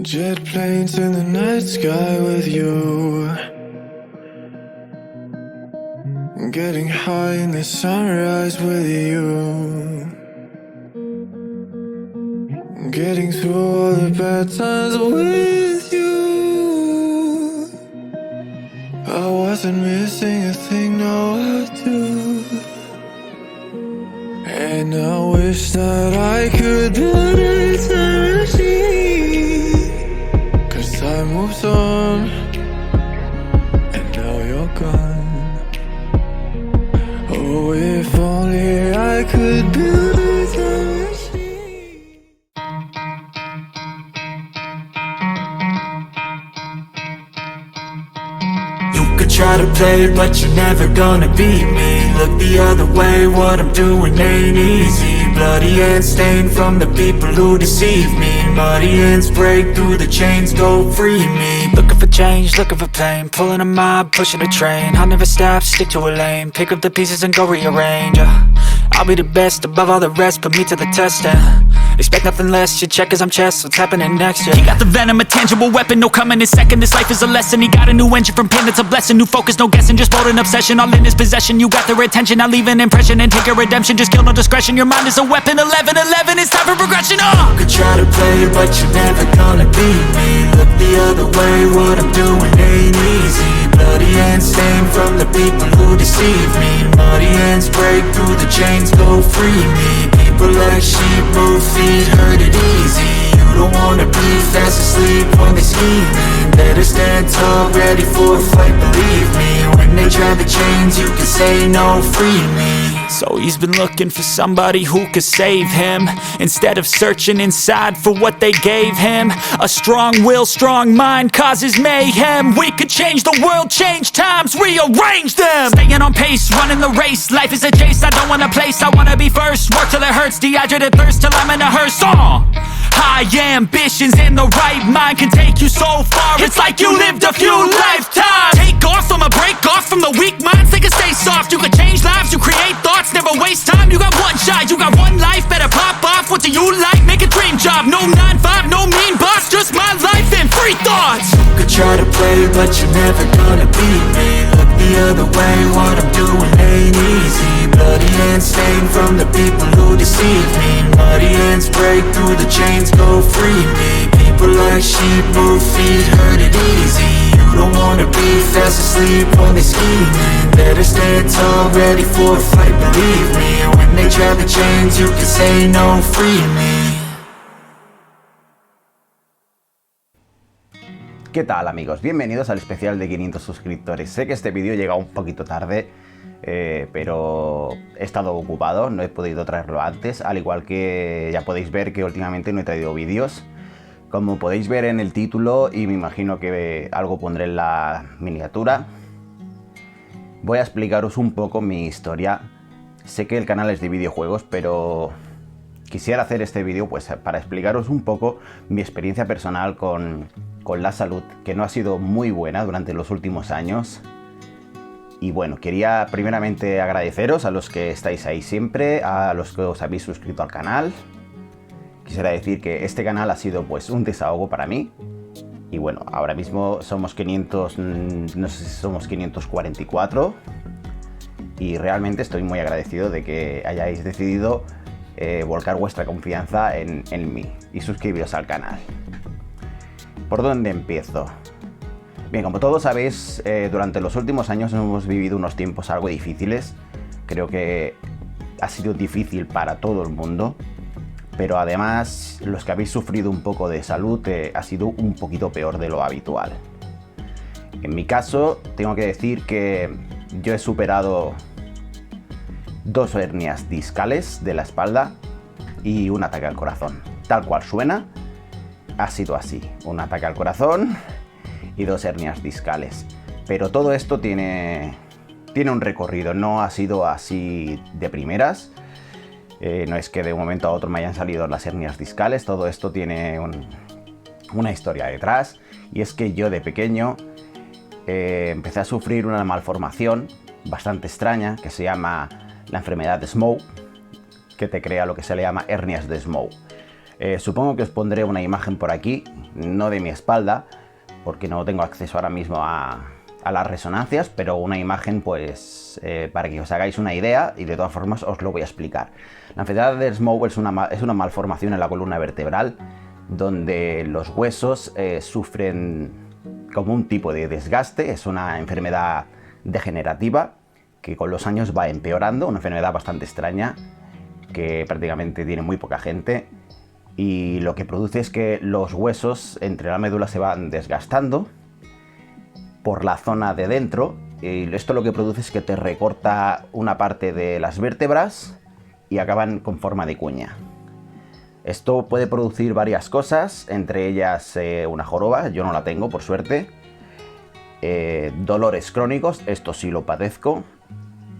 Jet planes in the night sky with you, getting high in the sunrise with you, getting through all the bad times with you. I wasn't missing a thing, no I do. And I wish that I could build a time machine, 'cause time moves on, and now you're gone. Oh, if only I could build a time machine. You could try to play, but you're never gonna beat me. Look the other way, what I'm doing ain't easy. Bloody hands stained from the people who deceive me. Muddy hands break through the chains, go free me. Looking for change, looking for pain, pulling a mob, pushing a train. I'll never stop, stick to a lane, pick up the pieces and go rearrange. I'll be the best above all the rest, put me to the test and expect nothing less, you check as I'm chess, what's happening next, yeah. He got the venom, a tangible weapon, no coming in second. This life is a lesson, he got a new engine from pain, it's a blessing. New focus, no guessing, just bold and obsession, all in his possession. You got their attention, I leave an impression and take a redemption. Just kill, no discretion, your mind is a weapon. 11-11, it's time for progression, You could try to play, but you're never gonna beat me. Look the other way, what I'm doing ain't easy. Bloody hands stained from the people who deceive me. Muddy hands break through the chains, go free me. People like sheep move feet, hurt it easy. You don't wanna be fast asleep when they scheming. Better stand tall, ready for a fight, believe me. When they try the chains, you can say no, free me. So he's been looking for somebody who could save him, instead of searching inside for what they gave him. A strong will, strong mind causes mayhem. We could change the world, change times, rearrange them. Staying on pace, running the race. Life is a chase, I don't want a place, I wanna be first. Work till it hurts, dehydrated thirst till I'm in a hearse. High ambitions and the right mind can take you so far. It's like you lived a few lifetimes. Take off, I'ma break off from the weak minds. They can stay soft, you can change lives, you create thoughts. Never waste time, you got one shot, you got one life. Better pop off, what do you like? Make a dream job, no 9-5, no mean boss. Just my life and free thoughts. You could try to play, but you're never gonna beat me. Look the other way, what I'm doing ain't easy. Bloody hands stained from the people who deceive me. Muddy hands break through the chains, go free me. People like sheep move feet, hurt it easy. You don't wanna be fast asleep when they scheming. Better stand tall, ready for a fight, believe me. When they try the chains, you can say no, free me. ¿Qué tal, amigos? Bienvenidos al especial de 500 suscriptores. Sé que este vídeo llega un poquito tarde, pero he estado ocupado, no he podido traerlo antes, al igual que ya podéis ver que últimamente no he traído vídeos. Como podéis ver en el título, y me imagino que algo pondré en la miniatura, voy a explicaros un poco mi historia. Sé que el canal es de videojuegos, pero quisiera hacer este vídeo pues para explicaros un poco mi experiencia personal con la salud, que no ha sido muy buena durante los últimos años. Y bueno, quería primeramente agradeceros a los que estáis ahí siempre, a los que os habéis suscrito al canal. Quisiera decir que este canal ha sido pues un desahogo para mí. Y bueno, ahora mismo somos 500, no sé si somos 544. Y realmente estoy muy agradecido de que hayáis decidido volcar vuestra confianza en mí y suscribiros al canal. ¿Por dónde empiezo? Bien, como todos sabéis, durante los últimos años hemos vivido unos tiempos algo difíciles. Creo que ha sido difícil para todo el mundo, pero además los que habéis sufrido un poco de salud ha sido un poquito peor de lo habitual. En mi caso, tengo que decir que yo he superado 2 hernias discales de la espalda y un ataque al corazón. Tal cual suena, ha sido así. Un ataque al corazón y 2 hernias discales. Pero todo esto tiene un recorrido, no ha sido así de primeras. No es que de un momento a otro me hayan salido las hernias discales, todo esto tiene una historia detrás. Y es que yo de pequeño empecé a sufrir una malformación bastante extraña que se llama la enfermedad de Smough, que te crea lo que se le llama hernias de Smough. Supongo que os pondré una imagen por aquí, no de mi espalda, porque no tengo acceso ahora mismo a las resonancias, pero una imagen pues para que os hagáis una idea, y de todas formas os lo voy a explicar. La enfermedad de Smough es una malformación en la columna vertebral donde los huesos sufren como un tipo de desgaste. Es una enfermedad degenerativa que con los años va empeorando, una enfermedad bastante extraña que prácticamente tiene muy poca gente, y lo que produce es que los huesos entre la médula se van desgastando por la zona de dentro, y esto lo que produce es que te recorta una parte de las vértebras y acaban con forma de cuña. Esto puede producir varias cosas, entre ellas una joroba, yo no la tengo por suerte, dolores crónicos, esto sí lo padezco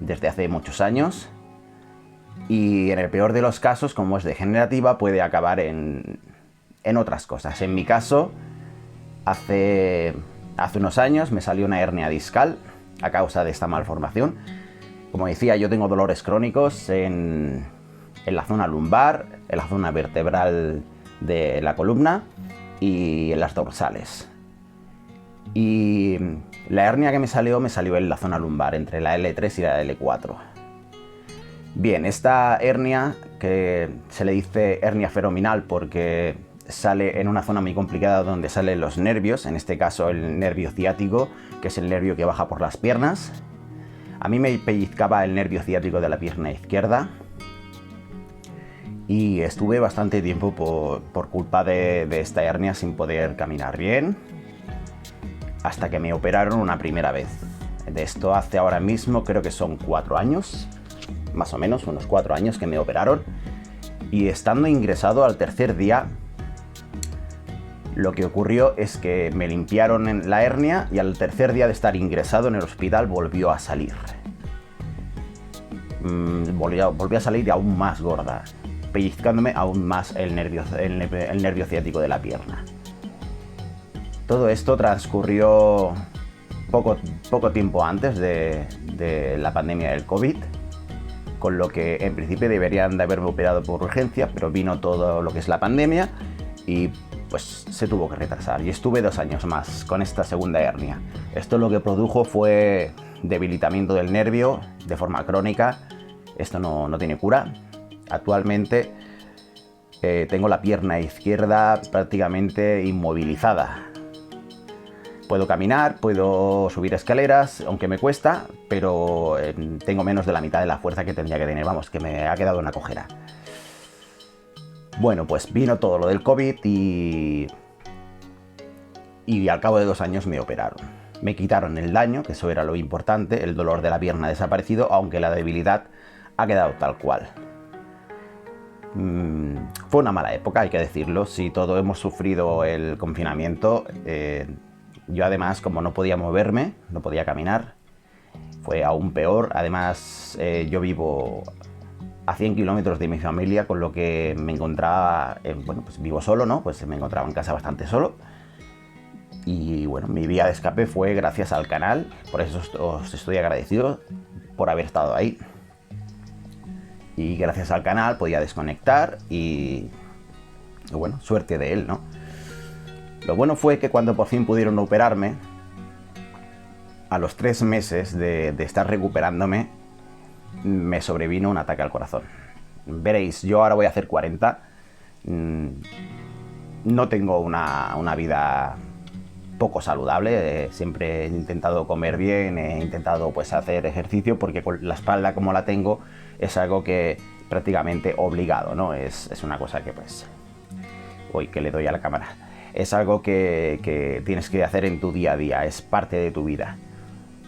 desde hace muchos años, y en el peor de los casos, como es degenerativa, puede acabar en otras cosas. En mi caso, hace unos años me salió una hernia discal a causa de esta malformación. Como decía, yo tengo dolores crónicos en la zona lumbar, en la zona vertebral de la columna y en las dorsales. Y la hernia que me salió en la zona lumbar, entre la L3 y la L4. Bien, esta hernia, que se le dice hernia ferominal porque sale en una zona muy complicada donde salen los nervios, en este caso el nervio ciático, que es el nervio que baja por las piernas. A mí me pellizcaba el nervio ciático de la pierna izquierda y estuve bastante tiempo por culpa de esta hernia sin poder caminar bien, hasta que me operaron una primera vez. De esto hace ahora mismo, creo que son 4 años, más o menos, unos 4 años que me operaron, y estando ingresado al tercer día, lo que ocurrió es que me limpiaron la hernia y al tercer día de estar ingresado en el hospital volvió a salir. Volvió a salir aún más gorda, pellizcándome aún más el nervio ciático de la pierna. Todo esto transcurrió poco tiempo antes de la pandemia del COVID, con lo que en principio deberían de haberme operado por urgencia, pero vino todo lo que es la pandemia y pues se tuvo que retrasar, y estuve 2 años más con esta segunda hernia. Esto lo que produjo fue debilitamiento del nervio de forma crónica. Esto no tiene cura. Actualmente tengo la pierna izquierda prácticamente inmovilizada. Puedo caminar, puedo subir escaleras, aunque me cuesta, pero tengo menos de la mitad de la fuerza que tendría que tener. Vamos, que me ha quedado una cojera. Bueno, pues vino todo lo del COVID y al cabo de 2 años me operaron. Me quitaron el daño, que eso era lo importante, el dolor de la pierna ha desaparecido, aunque la debilidad ha quedado tal cual. Fue una mala época, hay que decirlo. Si todos hemos sufrido el confinamiento, yo además, como no podía moverme, no podía caminar, fue aún peor. Además, yo vivo a 100 kilómetros de mi familia, con lo que me encontraba, bueno, pues vivo solo, ¿no? Pues me encontraba en casa bastante solo. Y bueno, mi vía de escape fue gracias al canal, por eso os estoy agradecido por haber estado ahí. Y gracias al canal podía desconectar y bueno, suerte de él, ¿no? Lo bueno fue que cuando por fin pudieron operarme, a los 3 meses de estar recuperándome, me sobrevino un ataque al corazón. Veréis, yo ahora voy a hacer 40. No tengo una vida poco saludable. Siempre he intentado comer bien, he intentado pues hacer ejercicio, porque con la espalda como la tengo es algo que prácticamente obligado, ¿no? Es una cosa que pues... Uy, que le doy a la cámara. Es algo que tienes que hacer en tu día a día, es parte de tu vida.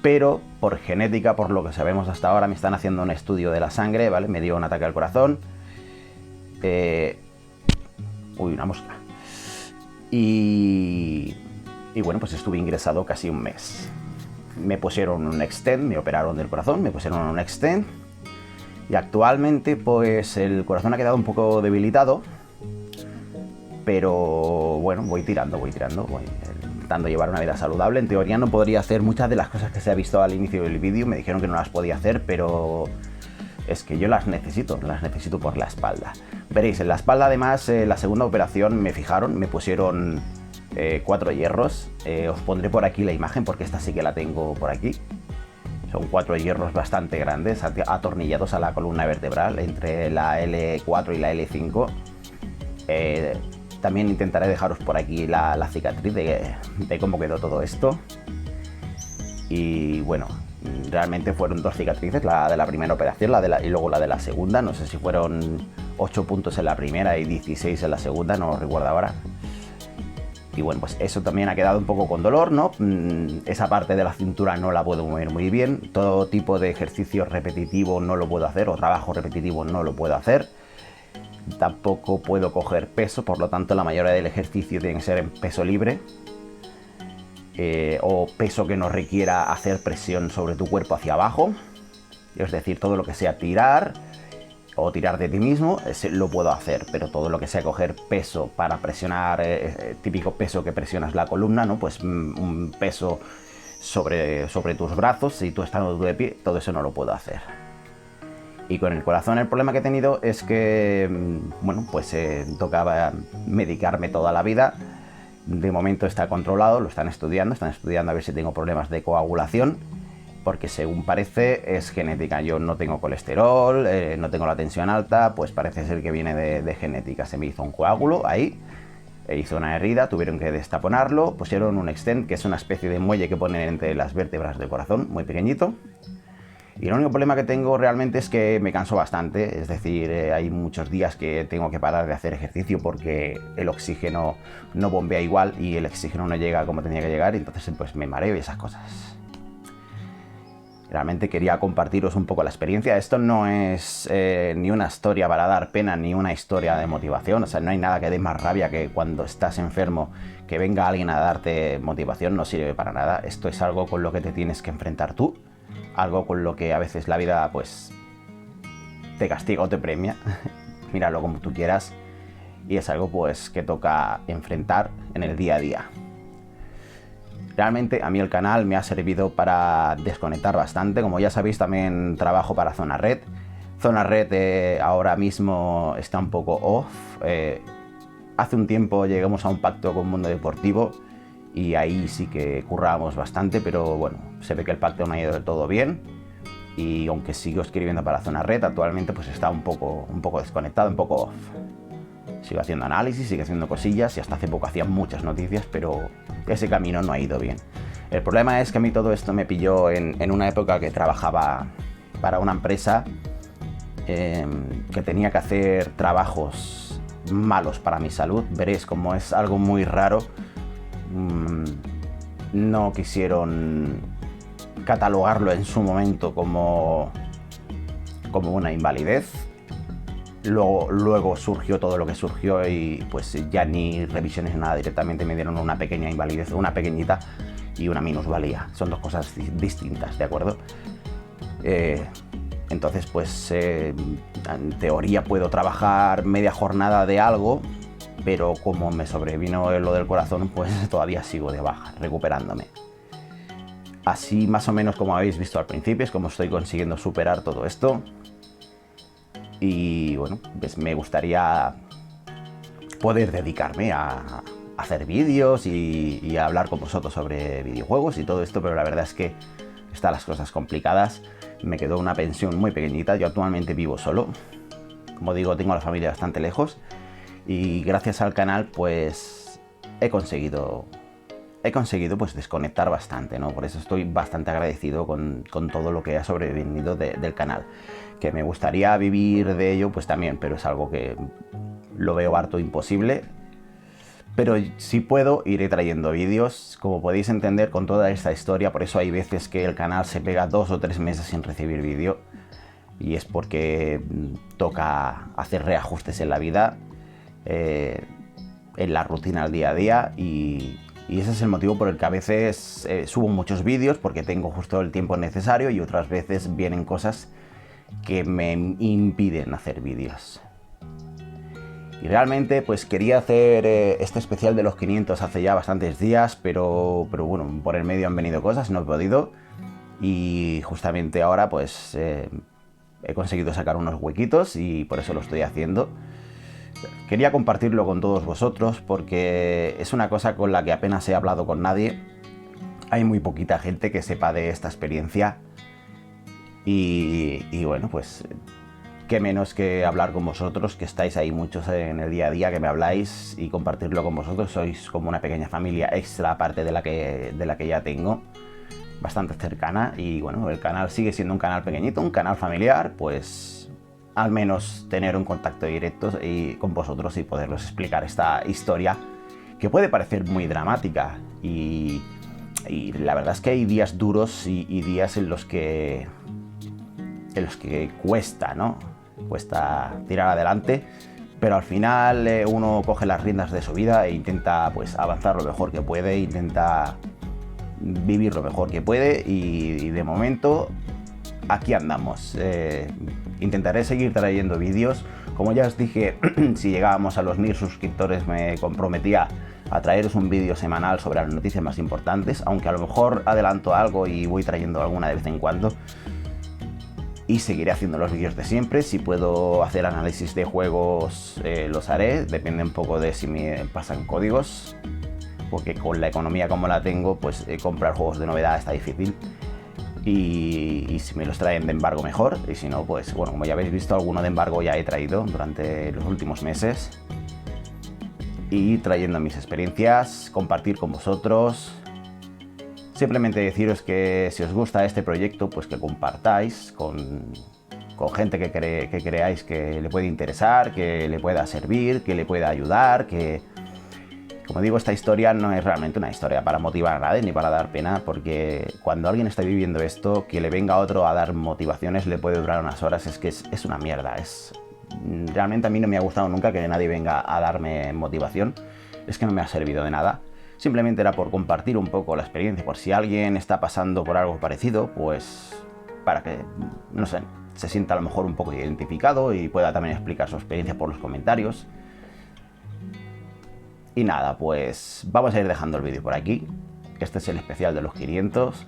Pero por genética, por lo que sabemos hasta ahora, me están haciendo un estudio de la sangre, ¿vale? Me dio un ataque al corazón. Uy, una mosca. Y bueno, pues estuve ingresado casi un mes. Me pusieron un stent, me operaron del corazón, me pusieron un stent. Y actualmente, pues el corazón ha quedado un poco debilitado. Pero bueno, voy tirando, voy intentando llevar una vida saludable. En teoría no podría hacer muchas de las cosas que se ha visto al inicio del vídeo. Me dijeron que no las podía hacer, pero es que yo las necesito por la espalda. Veréis, en la espalda además, la segunda operación me fijaron, me pusieron 4 hierros. Os pondré por aquí la imagen porque esta sí que la tengo por aquí. Son 4 hierros bastante grandes, atornillados a la columna vertebral entre la L4 y la L5. También intentaré dejaros por aquí la cicatriz de cómo quedó todo esto. Y bueno, realmente fueron 2 cicatrices, la de la primera operación y luego la de la segunda. No sé si fueron 8 puntos en la primera y 16 en la segunda, no lo recuerdo ahora. Y bueno, pues eso también ha quedado un poco con dolor, ¿no? Esa parte de la cintura no la puedo mover muy bien. Todo tipo de ejercicio repetitivo no lo puedo hacer, o trabajo repetitivo no lo puedo hacer. Tampoco puedo coger peso, por lo tanto la mayoría del ejercicio tiene que ser en peso libre. O peso que no requiera hacer presión sobre tu cuerpo hacia abajo. Es decir, todo lo que sea tirar o tirar de ti mismo, lo puedo hacer, pero todo lo que sea coger peso para presionar, típico peso que presionas la columna, ¿no? Pues un peso sobre tus brazos, si tú estás de pie, todo eso no lo puedo hacer. Y con el corazón el problema que he tenido es que, bueno, pues tocaba medicarme toda la vida. De momento está controlado, lo están estudiando a ver si tengo problemas de coagulación, porque según parece es genética. Yo no tengo colesterol, no tengo la tensión alta, pues parece ser que viene de genética. Se me hizo un coágulo ahí, hizo una herida, tuvieron que destaponarlo, pusieron un stent, que es una especie de muelle que ponen entre las vértebras del corazón, muy pequeñito. Y el único problema que tengo realmente es que me canso bastante, es decir, hay muchos días que tengo que parar de hacer ejercicio porque el oxígeno no bombea igual y el oxígeno no llega como tenía que llegar, y entonces pues me mareo y esas cosas. Realmente quería compartiros un poco la experiencia. Esto no es ni una historia para dar pena ni una historia de motivación. O sea, no hay nada que dé más rabia que cuando estás enfermo que venga alguien a darte motivación. No sirve para nada. Esto es algo con lo que te tienes que enfrentar tú. Algo con lo que a veces la vida pues te castiga o te premia. Míralo como tú quieras. Y es algo pues que toca enfrentar en el día a día. Realmente a mí el canal me ha servido para desconectar bastante. Como ya sabéis, también trabajo para Zona Red. Zona Red ahora mismo está un poco off. Hace un tiempo llegamos a un pacto con Mundo Deportivo y ahí sí que currábamos bastante, pero bueno, se ve que el pacto no ha ido del todo bien. Y aunque sigo escribiendo para Zona Red, actualmente pues está un poco desconectado, un poco off. Sigo haciendo análisis, sigo haciendo cosillas y hasta hace poco hacía muchas noticias, pero ese camino no ha ido bien. El problema es que a mí todo esto me pilló en una época que trabajaba para una empresa que tenía que hacer trabajos malos para mi salud. Veréis como es algo muy raro. No quisieron catalogarlo en su momento como una invalidez. Luego surgió todo lo que surgió y pues ya ni revisiones ni nada, directamente me dieron una pequeña invalidez, una pequeñita y una minusvalía. Son dos cosas distintas, ¿de acuerdo? Entonces pues en teoría puedo trabajar media jornada de algo, pero como me sobrevino lo del corazón, pues todavía sigo de baja, recuperándome. Así más o menos como habéis visto al principio, es como estoy consiguiendo superar todo esto. Y bueno, pues me gustaría poder dedicarme a hacer vídeos y a hablar con vosotros sobre videojuegos y todo esto, pero la verdad es que están las cosas complicadas. Me quedó una pensión muy pequeñita, yo actualmente vivo solo. Como digo, tengo a la familia bastante lejos y gracias al canal pues he conseguido pues desconectar bastante, ¿no? Por eso estoy bastante agradecido con todo lo que ha sobrevenido del canal. Que me gustaría vivir de ello, pues también, pero es algo que lo veo harto imposible. Pero si puedo, iré trayendo vídeos. Como podéis entender con toda esta historia, por eso hay veces que el canal se pega 2 o 3 meses sin recibir vídeo. Y es porque toca hacer reajustes en la vida, en la rutina del día a día. Y ese es el motivo por el que a veces subo muchos vídeos, porque tengo justo el tiempo necesario, y otras veces vienen cosas que me impiden hacer vídeos. Y realmente pues quería hacer este especial de los 500 hace ya bastantes días, pero bueno, por el medio han venido cosas, no he podido, y justamente ahora pues he conseguido sacar unos huequitos y por eso lo estoy haciendo. quería compartirlo con todos vosotros porque es una cosa con la que apenas he hablado con nadie. Hay muy poquita gente que sepa de esta experiencia y bueno, pues qué menos que hablar con vosotros, que estáis ahí muchos en el día a día, que me habláis, y compartirlo con vosotros. Sois como una pequeña familia extra aparte de la que ya tengo, bastante cercana. Y bueno, el canal sigue siendo un canal pequeñito, un canal familiar, pues al menos tener un contacto directo con vosotros y poderos explicar esta historia que puede parecer muy dramática, y la verdad es que hay días duros y días en los que cuesta, ¿no? Cuesta tirar adelante, pero al final uno coge las riendas de su vida e intenta pues avanzar lo mejor que puede, intenta vivir lo mejor que puede, y de momento aquí andamos. Intentaré seguir trayendo vídeos. Como ya os dije, si llegábamos a los 1000 suscriptores me comprometía a traeros un vídeo semanal sobre las noticias más importantes, aunque a lo mejor adelanto algo y voy trayendo alguna de vez en cuando. Y seguiré haciendo los vídeos de siempre. Si puedo hacer análisis de juegos, los haré. Depende un poco de si me pasan códigos, porque con la economía como la tengo, pues comprar juegos de novedad está difícil. Y si me los traen de embargo, mejor. Y si no, pues bueno, como ya habéis visto, alguno de embargo ya he traído durante los últimos meses. Y trayendo mis experiencias, compartir con vosotros. Simplemente deciros que si os gusta este proyecto, pues que compartáis con gente que creáis que le puede interesar, que le pueda servir, que le pueda ayudar, que, como digo, esta historia no es realmente una historia para motivar a nadie ni para dar pena, porque cuando alguien está viviendo esto, que le venga otro a dar motivaciones le puede durar unas horas. Es que es una mierda. Realmente a mí no me ha gustado nunca que nadie venga a darme motivación. Es que no me ha servido de nada. Simplemente era por compartir un poco la experiencia, por si alguien está pasando por algo parecido, pues para que, no sé, se sienta a lo mejor un poco identificado y pueda también explicar su experiencia por los comentarios. Y nada, pues vamos a ir dejando el vídeo por aquí. Este es el especial de los 500.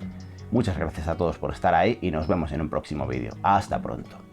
Muchas gracias a todos por estar ahí y nos vemos en un próximo vídeo. Hasta pronto.